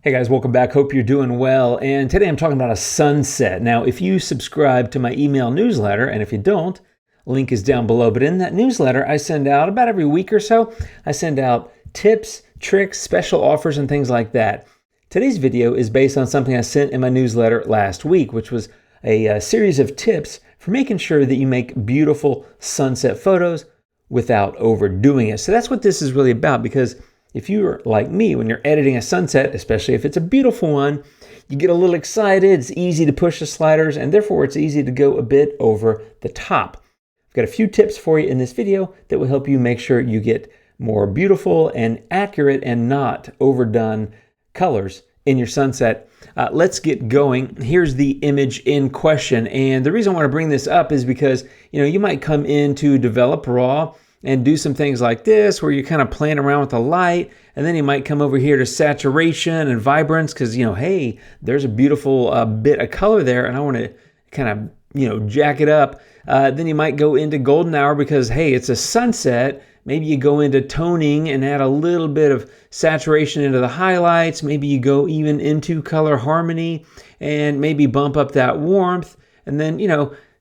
Hey guys, welcome back. Hope you're doing well. And today I'm talking about a sunset. Now, if you subscribe to my email newsletter, and if you don't, link is down below. But in that newsletter, I send out about every week or so, I send out tips, tricks, special offers, and things like that. Today's video is based on something I sent in my newsletter last week, which was a series of tips for making sure that you make beautiful sunset photos without overdoing it. So that's what this is really about, because if you're like me, when you're editing a sunset, especially if it's a beautiful one, you get a little excited, it's easy to push the sliders, and therefore it's easy to go a bit over the top. I've got a few tips for you in this video that will help you make sure you get more beautiful and accurate and not overdone colors in your sunset. Let's get going. Here's the image in question, and the reason I want to bring this up is because you might come in to develop raw and do some things like this where you're kind of playing around with the light, and then you might come over here to saturation and vibrance because hey, there's a beautiful bit of color there and I want to kind of jack it up. Then you might go into golden hour because hey, it's a sunset. Maybe you go into toning and add a little bit of saturation into the highlights. Maybe you go even into color harmony and maybe bump up that warmth, and then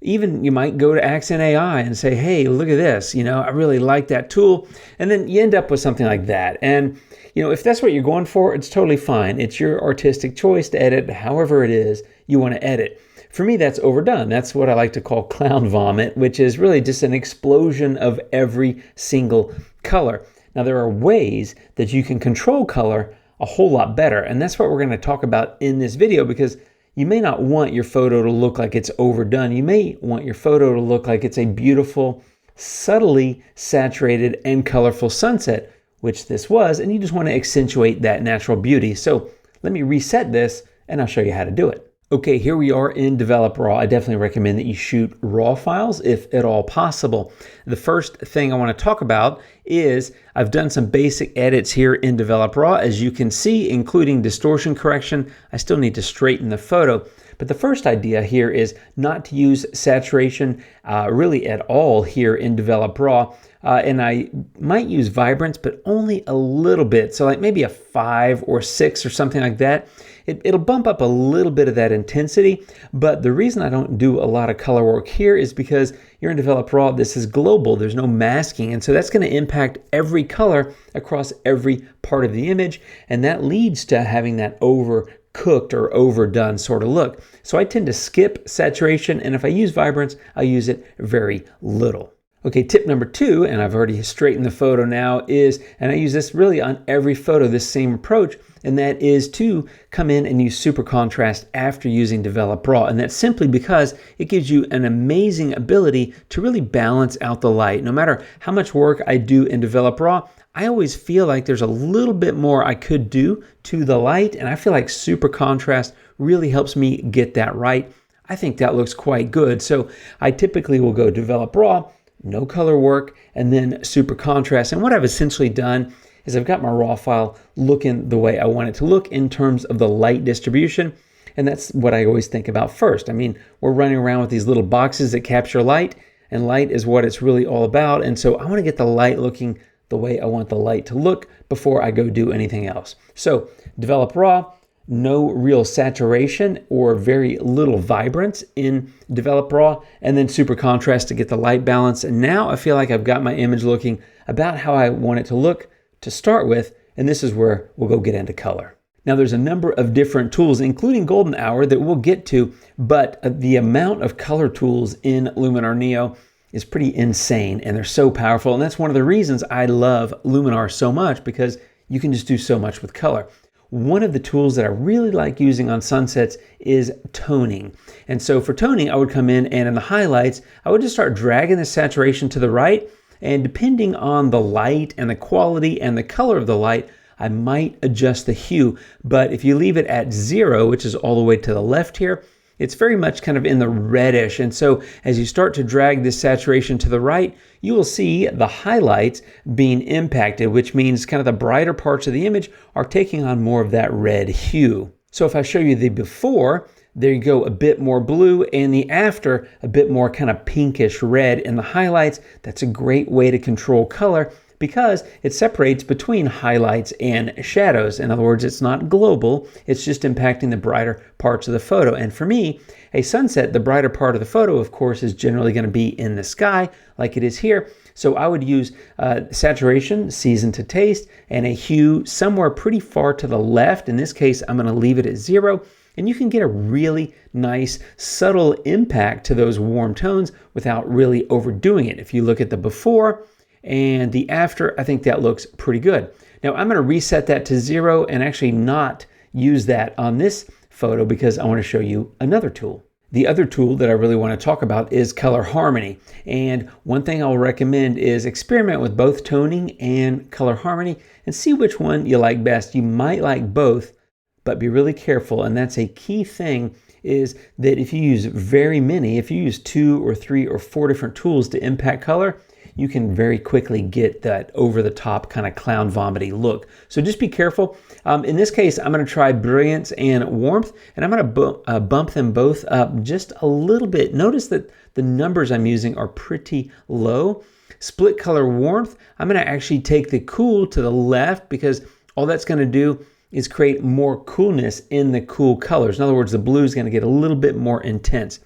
even you might go to Accent AI and say, hey, look at this, I really like that tool. And then you end up with something like that. And, if that's what you're going for, it's totally fine. It's your artistic choice to edit however it is you want to edit. For me, that's overdone. That's what I like to call clown vomit, which is really just an explosion of every single color. Now, there are ways that you can control color a whole lot better. And that's what we're going to talk about in this video, because you may not want your photo to look like it's overdone. You may want your photo to look like it's a beautiful, subtly saturated and colorful sunset, which this was, and you just want to accentuate that natural beauty. So let me reset this and I'll show you how to do it. Okay, here we are in Develop Raw. I definitely recommend that you shoot raw files if at all possible. The first thing I want to talk about is I've done some basic edits here in Develop Raw, as you can see, including distortion correction. I still need to straighten the photo. But the first idea here is not to use saturation really at all here in Develop Raw. And I might use vibrance, but only a little bit. So like maybe a 5 or 6 or something like that. It'll bump up a little bit of that intensity. But the reason I don't do a lot of color work here is because you're in Develop Raw. This is global. There's no masking. And so that's going to impact every color across every part of the image. And that leads to having that overcooked or overdone sort of look. So I tend to skip saturation. And if I use vibrance, I use it very little. Okay, tip number 2, and I've already straightened the photo now, is, and I use this really on every photo, this same approach, and that is to come in and use super contrast after using Develop Raw. And that's simply because it gives you an amazing ability to really balance out the light. No matter how much work I do in Develop Raw, I always feel like there's a little bit more I could do to the light, and I feel like super contrast really helps me get that right. I think that looks quite good. So I typically will go Develop Raw, no color work, and then super contrast. And what I've essentially done is I've got my raw file looking the way I want it to look in terms of the light distribution. And that's what I always think about first. I mean, we're running around with these little boxes that capture light, and light is what it's really all about. And so I want to get the light looking the way I want the light to look before I go do anything else. So Develop Raw, no real saturation or very little vibrance in Develop Raw, and then super contrast to get the light balance. And now I feel like I've got my image looking about how I want it to look to start with, and this is where we'll go get into color. Now there's a number of different tools, including golden hour, that we'll get to, but the amount of color tools in Luminar Neo is pretty insane, and they're so powerful. And that's one of the reasons I love Luminar so much, because you can just do so much with color. One of the tools that I really like using on sunsets is toning. And so for toning, I would come in and in the highlights, I would just start dragging the saturation to the right. And depending on the light and the quality and the color of the light, I might adjust the hue. But if you leave it at 0, which is all the way to the left here, it's very much kind of in the reddish. And so as you start to drag this saturation to the right, you will see the highlights being impacted, which means kind of the brighter parts of the image are taking on more of that red hue. So if I show you the before, there you go, a bit more blue, and the after, a bit more kind of pinkish red in the highlights. That's a great way to control color because it separates between highlights and shadows. In other words, it's not global, it's just impacting the brighter parts of the photo. And for me, a sunset, the brighter part of the photo, of course, is generally going to be in the sky like it is here. So I would use saturation, season to taste, and a hue somewhere pretty far to the left. In this case, I'm going to leave it at 0. And you can get a really nice, subtle impact to those warm tones without really overdoing it. If you look at the before and the after, I think that looks pretty good. Now I'm going to reset that to 0 and actually not use that on this photo because I want to show you another tool. The other tool that I really want to talk about is color harmony. And one thing I'll recommend is experiment with both toning and color harmony and see which one you like best. You might like both, but be really careful. And that's a key thing, is that if you use if you use 2 or 3 or 4 different tools to impact color, you can very quickly get that over-the-top kind of clown vomity look. So just be careful. In this case, I'm going to try brilliance and warmth, and I'm going to bump them both up just a little bit. Notice that the numbers I'm using are pretty low. Split color warmth, I'm going to actually take the cool to the left because all that's going to do is create more coolness in the cool colors. In other words, the blue is going to get a little bit more intense.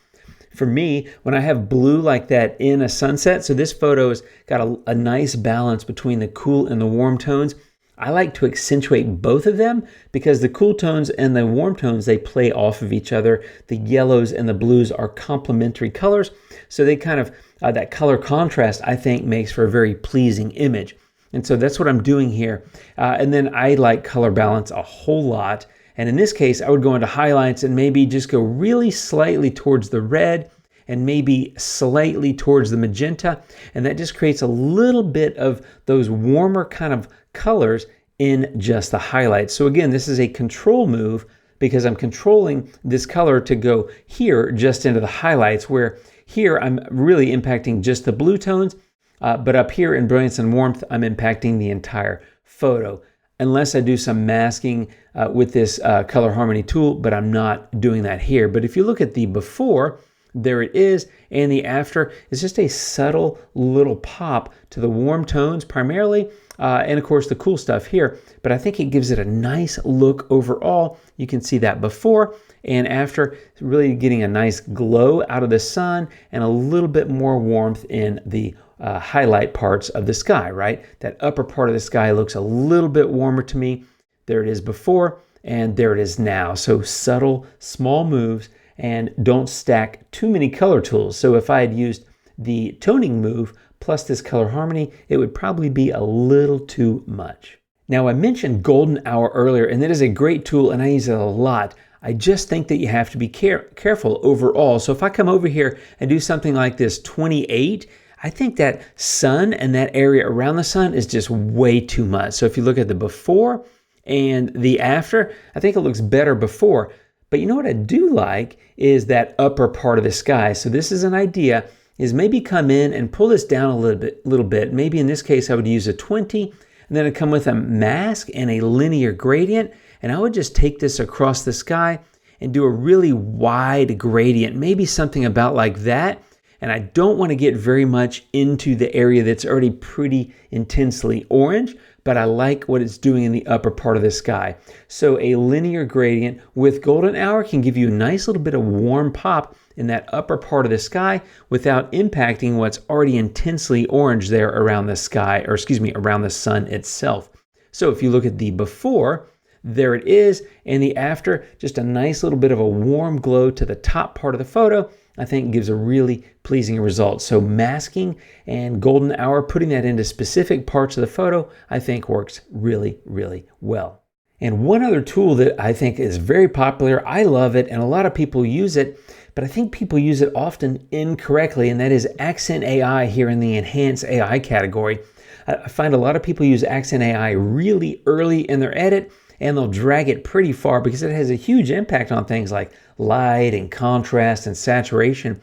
For me, when I have blue like that in a sunset, so this photo's got a nice balance between the cool and the warm tones, I like to accentuate both of them because the cool tones and the warm tones, they play off of each other. The yellows and the blues are complementary colors, so they kind of, that color contrast, I think, makes for a very pleasing image. And so that's what I'm doing here. And then I like color balance a whole lot. And in this case, I would go into highlights and maybe just go really slightly towards the red and maybe slightly towards the magenta. And that just creates a little bit of those warmer kind of colors in just the highlights. So again, this is a control move because I'm controlling this color to go here just into the highlights, where here I'm really impacting just the blue tones. But up here in brilliance and warmth, I'm impacting the entire photo, unless I do some masking with this color harmony tool, but I'm not doing that here. But if you look at the before, there it is, and the after is just a subtle little pop to the warm tones primarily, and of course the cool stuff here. But I think it gives it a nice look overall. You can see that before and after, really getting a nice glow out of the sun and a little bit more warmth in the highlight parts of the sky, right? That upper part of the sky looks a little bit warmer to me. There it is before, and there it is now. So subtle, small moves, and don't stack too many color tools. So if I had used the toning move plus this color harmony, it would probably be a little too much. Now, I mentioned golden hour earlier, and that is a great tool, and I use it a lot. I just think that you have to be careful overall. So if I come over here and do something like this 28, I think that sun and that area around the sun is just way too much. So if you look at the before and the after, I think it looks better before. But you know what I do like is that upper part of the sky. So this is an idea, is maybe come in and pull this down a little bit. Maybe in this case, I would use a 20, and then I'd come with a mask and a linear gradient. And I would just take this across the sky and do a really wide gradient, maybe something about like that. And I don't want to get very much into the area that's already pretty intensely orange, but I like what it's doing in the upper part of the sky. So a linear gradient with golden hour can give you a nice little bit of warm pop in that upper part of the sky without impacting what's already intensely orange there around the sky, or excuse me, around the sun itself. So if you look at the before, there it is, and the after, just a nice little bit of a warm glow to the top part of the photo, I think gives a really pleasing result. So masking and golden hour, putting that into specific parts of the photo, I think works really, really well. And one other tool that I think is very popular, I love it, and a lot of people use it, but I think people use it often incorrectly, and that is Accent AI here in the Enhance AI category. I find a lot of people use Accent AI really early in their edit, and they'll drag it pretty far because it has a huge impact on things like light and contrast and saturation.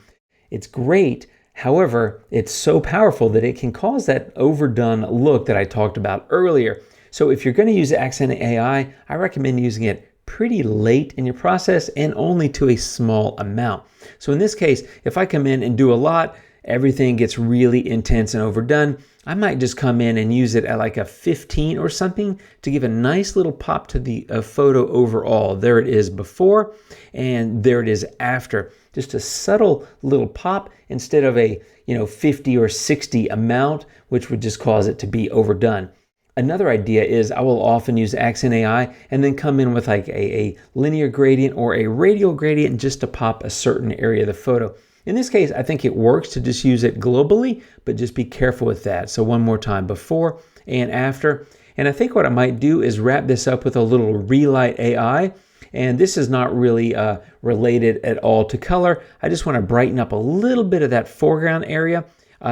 It's great. However, it's so powerful that it can cause that overdone look that I talked about earlier. So if you're going to use Accent AI, I recommend using it pretty late in your process and only to a small amount. So in this case, if I come in and do a lot, everything gets really intense and overdone, I might just come in and use it at like a 15 or something to give a nice little pop to the photo overall. There it is before, and there it is after. Just a subtle little pop instead of a 50 or 60 amount, which would just cause it to be overdone. Another idea is I will often use Accent AI and then come in with like a linear gradient or a radial gradient just to pop a certain area of the photo. In this case, I think it works to just use it globally, but just be careful with that. So one more time, before and after. And I think what I might do is wrap this up with a little relight AI. And this is not really related at all to color. I just want to brighten up a little bit of that foreground area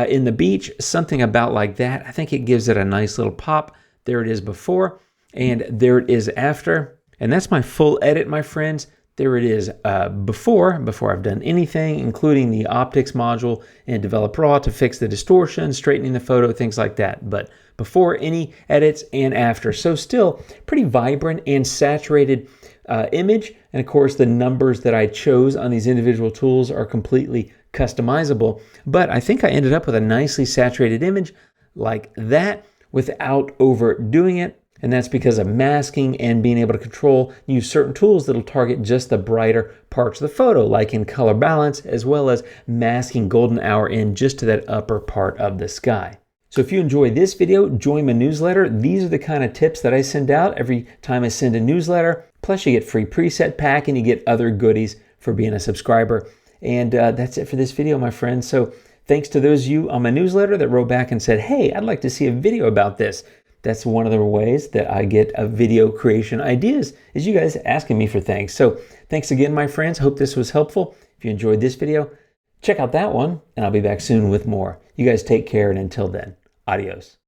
in the beach, something about like that. I think it gives it a nice little pop. There it is before, and there it is after. And that's my full edit, my friends. There it is before I've done anything, including the optics module and develop raw to fix the distortion, straightening the photo, things like that. But before any edits and after. So still pretty vibrant and saturated image. And of course, the numbers that I chose on these individual tools are completely customizable. But I think I ended up with a nicely saturated image like that without overdoing it. And that's because of masking and being able to use certain tools that'll target just the brighter parts of the photo, like in color balance, as well as masking golden hour in just to that upper part of the sky. So if you enjoy this video, join my newsletter. These are the kind of tips that I send out every time I send a newsletter. Plus you get free preset pack and you get other goodies for being a subscriber. And that's it for this video, my friends. So thanks to those of you on my newsletter that wrote back and said, hey, I'd like to see a video about this. That's one of the ways that I get video creation ideas, is you guys asking me for things. So thanks again, my friends. Hope this was helpful. If you enjoyed this video, check out that one, and I'll be back soon with more. You guys take care, and until then, adios.